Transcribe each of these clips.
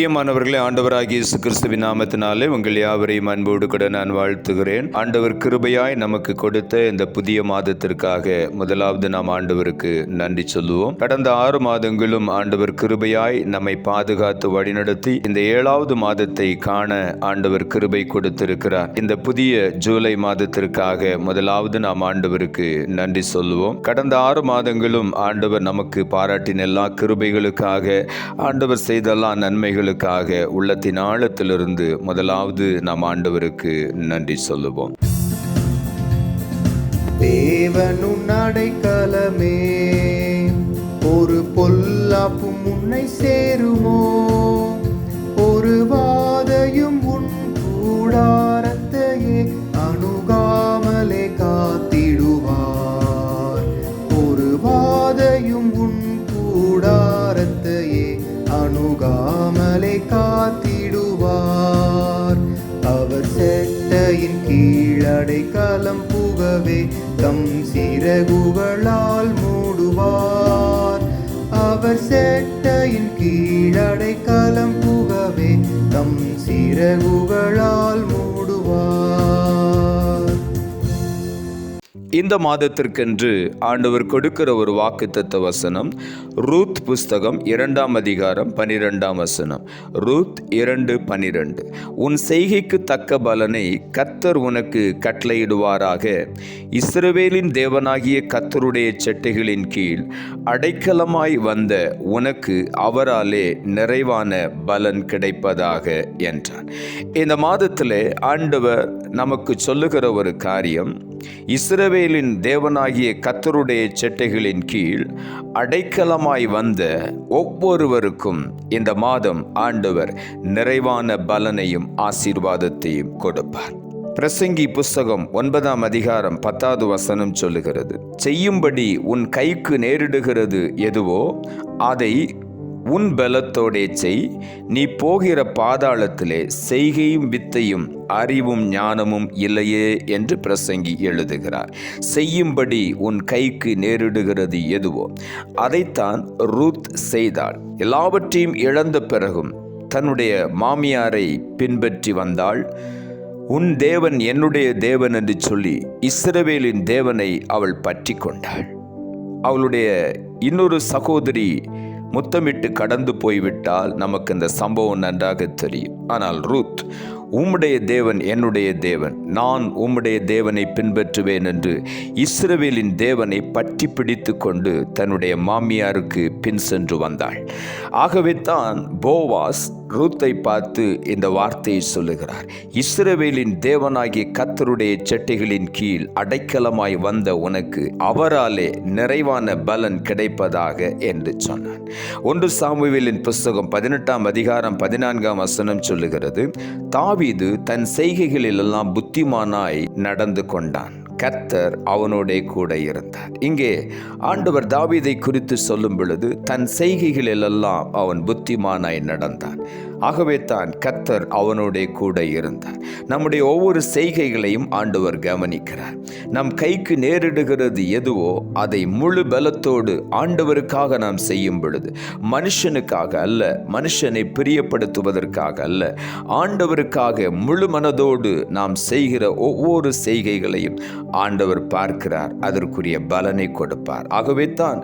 பிரியமானவர்களே, ஆண்டவராகிய இயேசு கிறிஸ்துவின் நாமத்தினாலே உங்கள் யாவரையும் அன்போடு கூட நான் வாழ்த்துகிறேன். ஆண்டவர் கிருபையாய் நமக்கு கொடுத்த இந்த புதிய மாதத்திற்காக முதலாவது நாம் ஆண்டவருக்கு நன்றி சொல்லுவோம். கடந்த 6 மாதங்களும் ஆண்டவர் கிருபையாய் நம்மை பாதுகாத்து வழிநடத்தி இந்த 7வது மாதத்தை காண ஆண்டவர் கிருபை கொடுத்திருக்கிறார். இந்த புதிய ஜூலை மாதத்திற்காக முதலாவது நாம் ஆண்டவருக்கு நன்றி சொல்லுவோம். கடந்த 6 மாதங்களும் ஆண்டவர் நமக்கு பாராட்டின எல்லா கிருபைகளுக்காக, ஆண்டவர் செய்த எல்லா நன்மைகளுக்காக உள்ளத்தின் ஆழத்திலிருந்து முதலாவது நாம் ஆண்டவருக்கு நன்றி சொல்லுவோம். தேவனும் அடைக்கலமே, ஒரு பொல்லாப்பும் உன்னை சேருமோ, ஒரு வாதையும் உன் கூடாரத்தையே அணுகாமலே காத்திடுவார், ஒரு வாதையும் உன் கூடாரத்தையே அணுகாமலே காத்திடுவார். அவர் செட்டையின் கீழடைக்கலம் புகவே தம் சிறகுகளால் மூடுவார். அவர் செட்டையின் கீழடைக்கலம் புகவே தம் சிறகுகளால் மூடுவார். இந்த மாதத்திற்கென்று ஆண்டவர் கொடுக்கிற ஒரு வாக்குத்தத்த வசனம் ரூத் புஸ்தகம் 2ஆம் அதிகாரம் 12ஆம் வசனம். ரூத் 2:12. உன் செய்கைக்கு தக்க பலனை கர்த்தர் உனக்கு கட்டளையிடுவாராக. இஸ்ரவேலின் தேவனாகிய கர்த்தருடைய செட்டைகளின் கீழ் அடைக்கலமாய் வந்த உனக்கு அவராலே நிறைவான பலன் கிடைப்பதாக என்றான். இந்த மாதத்திலே ஆண்டவர் நமக்கு சொல்லுகிற ஒரு காரியம், இஸ்ரவேலின் தேவனாகிய கர்த்தருடைய செட்டைகளின் கீழ் அடைக்கலமாய் வந்த ஒவ்வொருவருக்கும் இந்த மாதம் ஆண்டவர் நிறைவான பலனையும் ஆசீர்வாதத்தையும் கொடுப்பார். பிரசங்கி புஸ்தகம் 9ஆம் அதிகாரம் 10வது வசனம் சொல்லுகிறது, செய்யும்படி உன் கைக்கு நேரிடுகிறது எதுவோ அதை உன் பலத்தோடே செய், நீ போகிற பாதாளத்திலே செய்கையும் வித்தையும் அறிவும் ஞானமும் இல்லையே என்று பிரசங்கி எழுதுகிறார். செய்யும்படி உன் கைக்கு நேரிடுகிறது எதுவோ அதைத்தான் ரூத் செய்தாள். எல்லாவற்றையும் இழந்த பிறகும் தன்னுடைய மாமியாரை பின்பற்றி வந்தாள். உன் தேவன் என்னுடைய தேவன் என்று சொல்லி இஸ்ரவேலின் தேவனை அவள் பற்றி கொண்டாள். அவளுடைய இன்னொரு சகோதரி முத்தமிட்டு கடந்து போய்விட்டால் நமக்கு இந்த சம்பவம் நன்றாக தெரியும். ஆனால் ரூத், உம்முடைய தேவன் என்னுடைய தேவன், நான் உம்முடைய தேவனை பின்பற்றுவேன் என்று இஸ்ரவேலின் தேவனை பற்றி பிடித்து கொண்டு தன்னுடைய மாமியாருக்கு பின் சென்று வந்தாள். ஆகவே தான் போவாஸ் ரூத்தை பார்த்து இந்த வார்த்தையை சொல்லுகிறார், இஸ்ரவேலின் தேவனாகிய கர்த்தருடைய செட்டைகளின் கீழ் அடைக்கலமாய் வந்த உனக்கு அவராலே நிறைவான பலன் கிடைப்பதாக என்று சொன்னான். 1 சாமுவேலின் புஸ்தகம் 18ஆம் அதிகாரம் 14ஆம் வசனம் சொல்லுகிறது, தாவீது தன் செய்கைகளிலெல்லாம் புத்திமானாய் நடந்து கொண்டான், கர்த்தர் அவனோடே கூட இருந்தார். இங்கே ஆண்டவர் தாவீதை குறித்து சொல்லும் பொழுது தன் செய்கைகளிலெல்லாம் அவன் புத்திமானாய் நடந்தான். ஆகவே தான் கர்த்தர் அவனோடே கூட இருந்தார். நம்முடைய ஒவ்வொரு செய்கைகளையும் ஆண்டவர் கவனிக்கிறார். நம் கைக்கு நேரிடுகிறது எதுவோ அதை முழு பலத்தோடு ஆண்டவருக்காக நாம் செய்யும் பொழுது, மனுஷனுக்காக அல்ல, மனுஷனை பிரியப்படுத்துவதற்காக அல்ல, ஆண்டவருக்காக முழு மனதோடு நாம் செய்கிற ஒவ்வொரு செய்கைகளையும் ஆண்டவர் பார்க்கிறார், அதற்குரிய பலனை கொடுப்பார். ஆகவே தான்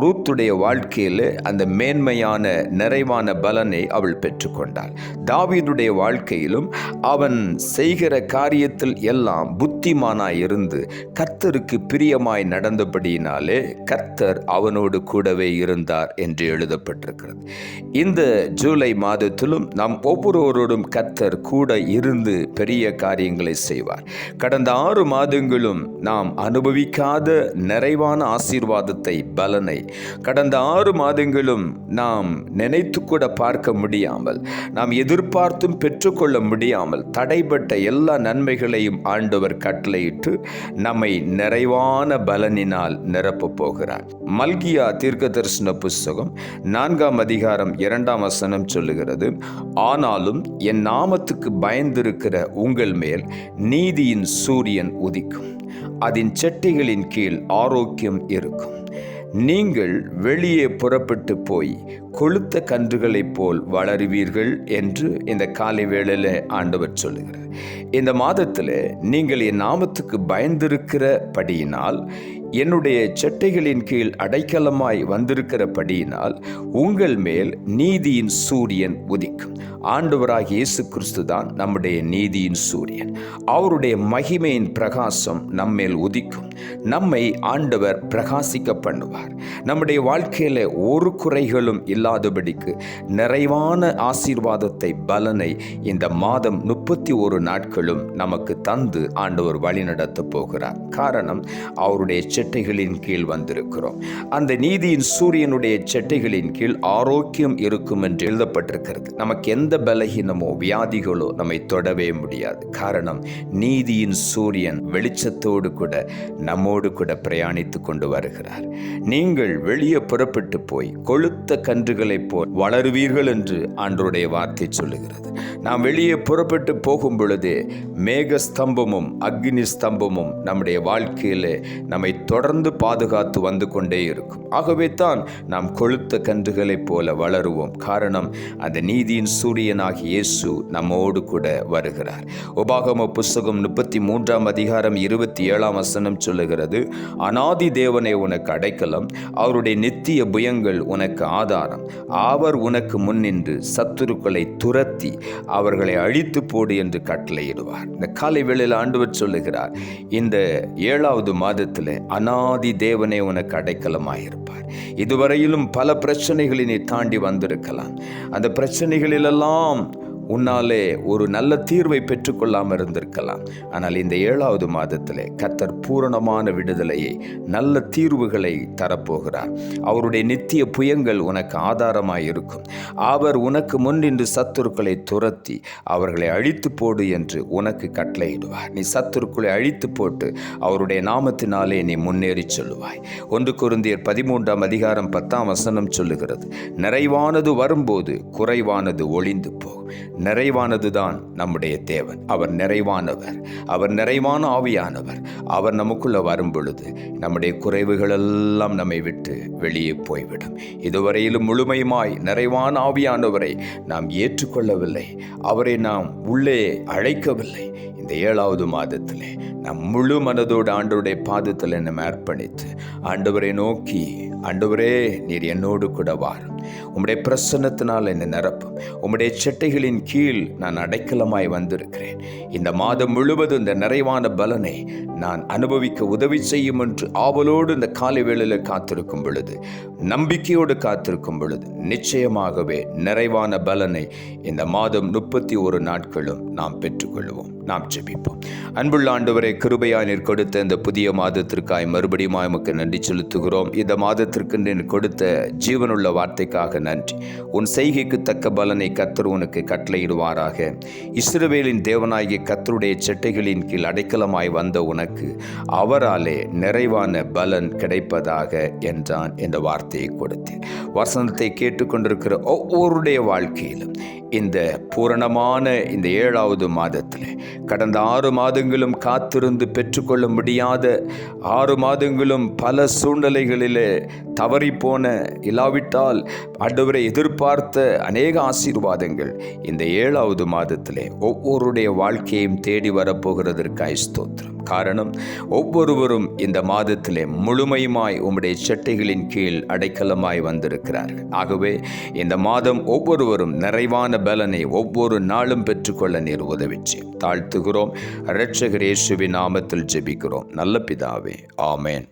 ரூத்துடைய வாழ்க்கையில் அந்த மேன்மையான நிறைவான பலனை அவள் பெற்றுக்கொண்டாள். தாவீதுடைய வாழ்க்கையிலும் அவன் செய்கிற காரியத்தில் எல்லாம் புத்திமானாய் இருந்து கர்த்தருக்கு பிரியமாய் நடந்தபடியினாலே கர்த்தர் அவனோடு கூடவே இருந்தார் என்று எழுதப்பட்டிருக்கிறது. இந்த ஜூலை மாதத்திலும் நாம் ஒவ்வொருவரோடும் கர்த்தர் கூட இருந்து பெரிய காரியங்களை செய்வார். கடந்த 6 மாதங்களும் நாம் அனுபவிக்காத நிறைவான ஆசீர்வாதத்தை, பலனை, கடந்த 6 மாதங்களும் நாம் நினைத்து கூட பார்க்க முடியாமல், நாம் எதிர்பார்த்தும் பெற்றுக்கொள்ள முடியாமல் தடைப்பட்ட எல்லா நன்மைகளையும் ஆண்டவர் கட்டளையிட்டு நம்மை நிறைவான பலனினால் நிரப்பப் போகிறார். மல்கியா தீர்க்கதரிசன புஸ்தகம் 4ஆம் அதிகாரம் 2ஆம் வசனம் சொல்லுகிறது, ஆனாலும் என் நாமத்துக்கு பயந்திருக்கிற உங்கள் மேல் நீதியின் சூரியன் உதிக்கும், அதன் செட்டைகளின் கீழ் ஆரோக்கியம் இருக்கும், நீங்கள் வெளியே புறப்பட்டு போய் கொழுத்த கன்றுகளைப் போல் வளருவீர்கள் என்று இந்த காலை வேளையில் ஆண்டவர் சொல்லுகிறார். இந்த மாதத்தில் நீங்கள் என் நாமத்துக்கு பயந்திருக்கிறபடியினால், என்னுடைய செட்டைகளின் கீழ் அடைக்கலமாய் வந்திருக்கிறபடியினால் உங்கள் மேல் நீதியின் சூரியன் உதிக்கும். ஆண்டவராகிய இயேசு கிறிஸ்து தான் நம்முடைய நீதியின் சூரியன். அவருடைய மகிமையின் பிரகாசம் நம்மேல் உதிக்கும். நம்மை ஆண்டவர் பிரகாசிக்க பண்ணுவார். நம்முடைய வாழ்க்கையில ஒரு குறைகளும் இல்லாதபடிக்கு நிறைவான ஆசீர்வாதத்தை, பலனை இந்த மாதம் 31 நாட்களும் நமக்கு தந்து ஆண்டவர் வழிநடத்த போகிறார். காரணம், அவருடைய செட்டைகளின் கீழ் வந்திருக்கிறோம். அந்த நீதியின் சூரியனுடைய செட்டைகளின் கீழ் ஆரோக்கியம் இருக்கும் என்று எழுதப்பட்டிருக்கிறது. நமக்கு எந்த பலகீனமோ வியாதிகளோ நம்மை தொடவே முடியாது. காரணம், நீதியின் சூரியன் வெளிச்சத்தோடு கூட நம்மோடு கூட பிரயாணித்துக் கொண்டு வருகிறார். நீங்கள் வெளியே புறப்பட்டு போய் கொழுத்த கன்றுகளைப் போல் வளருவீர்கள் என்று ஆண்டவருடைய வார்த்தை சொல்லுகிறது. நாம் வெளியே புறப்பட்டு போகும் பொழுதே மேக ஸ்தம்பமும் அக்னி ஸ்தம்பமும் நம்முடைய வாழ்க்கையிலே நம்மை தொடர்ந்து பாதுகாத்து வந்து கொண்டே இருக்கும். ஆகவே தான் நாம் கொழுத்த கன்றுகளைப் போல வளருவோம். காரணம், அந்த நீதியின் சூரியனாகிய இயேசு நம்மோடு கூட வருகிறார். உபாகம புஸ்தகம் 33 அதிகாரம் 27 வசனம் சொல்லுகிறது, அநாதி தேவனே உனக்கு அடைக்கலம், அவருடைய நித்திய புயங்கள் உனக்கு ஆதாரம். அவர் உனக்கு முன்னின்று சத்துருக்களை துரத்தி அவர்களை அழித்து போடு என்று கட்டளையிடுவார். இந்த காலை வேளையில் ஆண்டவர் சொல்லுகிறார், இந்த 7வது மாதத்தில் அநாதி தேவனே உனக்கு அடைக்கலமாயிருப்பார். இதுவரையிலும் பல பிரச்சனைகளை நீ தாண்டி வந்திருக்கலாம். அந்த பிரச்சனைகளிலெல்லாம் உன்னாலே ஒரு நல்ல தீர்வை பெற்றுக்கொள்ளாமல் இருந்திருக்கலாம். ஆனால் இந்த 7வது மாதத்தில் கர்த்தர் பூரணமான விடுதலையை, நல்ல தீர்வுகளை தரப்போகிறார். அவருடைய நித்திய புயங்கள் உனக்கு ஆதாரமாய் இருக்கும். அவர் உனக்கு முன்னின்று சத்துருக்களை துரத்தி அவர்களை அழித்து போடு என்று உனக்கு கட்டளையிடுவார். நீ சத்துருக்களை அழித்து போட்டு அவருடைய நாமத்தினாலே நீ முன்னேறி சொல்லுவாய். 1 கொரிந்தியர் 13 அதிகாரம் 10 வசனம் சொல்லுகிறது, நிறைவானது வரும்போது குறைவானது ஒளிந்து போகும். நிறைவானதுதான் நம்முடைய தேவன். அவர் நிறைவானவர். அவர் நிறைவான ஆவியானவர். அவர் நமக்குள்ள வரும் பொழுது நம்முடைய குறைவுகள் எல்லாம் நம்மை விட்டு வெளியே போய்விடும். இதுவரையிலும் முழுமையுமாய் நிறைவான ஆவியானவரை நாம் ஏற்றுக்கொள்ளவில்லை. அவரை நாம் உள்ளே அழைக்கவில்லை. இந்த 7வது மாதத்திலே நாம் முழு மனதோடு ஆண்டவருடைய பாதத்தில் நம்ம அர்ப்பணித்து ஆண்டவரை நோக்கி, ஆண்டவரே நீர் என்னோடு கூட வாரும், உம்முடைய பிரசன்னத்தினால் என்னை நிரப்பும், உம்முடைய செட்டைகளின் கீழ் நான் அடைக்கலமாய் வந்திருக்கிறேன். இந்த மாதம் முழுவதும் இந்த நிறைவான பலனை நான் அனுபவிக்க உதவி செய்யும் என்று ஆவலோடு இந்த காலை வேளையில் காத்திருக்கும் பொழுது, நம்பிக்கையோடு காத்திருக்கும் பொழுது நிச்சயமாகவே நிறைவான பலனை இந்த மாதம் 31 நாட்களும் நாம் பெற்றுக்கொள்வோம். நாம் ஜெபிப்போம். அன்புள்ள ஆண்டவரே, கிருபையாய் நீர் கொடுத்த இந்த புதிய மாதத்திற்காய் மறுபடியும் உமக்கு நன்றி செலுத்துகிறோம். இந்த மாதத்திற்கு நீர் கொடுத்த ஜீவனுள்ள வார்த்தைக்காக நன்றி. உன் செய்கைக்கு தக்க பலனை கர்த்தர் உனக்கு கட்டளையிடுவாராக. இஸ்ரவேலின் தேவனாகிய கர்த்தருடைய செட்டைகளின் கீழ் அடைக்கலமாய் வந்த உனக்கு அவராலே நிறைவான பலன் கிடைப்பதாக என்றான் என்ற வார்த்தையை கொடுத்தேன். வசனத்தை கேட்டுக்கொண்டிருக்கிற ஒவ்வொருடைய வாழ்க்கையிலும் இந்த பூரணமான இந்த 7வது மாதத்தில் கடந்த 6 மாதங்களும் காத்திருந்து பெற்றுக்கொள்ள முடியாத 6 மாதங்களும் பல சூழ்நிலைகளிலே தவறிப்போன, இல்லாவிட்டால் ஆண்டவரை எதிர்பார்த்த அநேக ஆசீர்வாதங்கள் இந்த 7வது மாதத்திலே ஒவ்வொருடைய வாழ்க்கையும் தேடி வரப்போகிறதற்காய் ஸ்தோத்திரம். காரணம், ஒவ்வொருவரும் இந்த மாதத்திலே முழுமையுமாய் உம்முடைய செட்டைகளின் கீழ் அடைக்கலமாய் வந்திருக்கிறார்கள். ஆகவே இந்த மாதம் ஒவ்வொருவரும் நிறைவான பலனை ஒவ்வொரு நாளும் பெற்றுக்கொள்ள நீர் உதவி செய்யும். தாழ்த்துகிறோம். இரட்சகர் இயேசுவின் நாமத்தில் ஜெபிக்கிறோம் நல்ல பிதாவே, ஆமென்.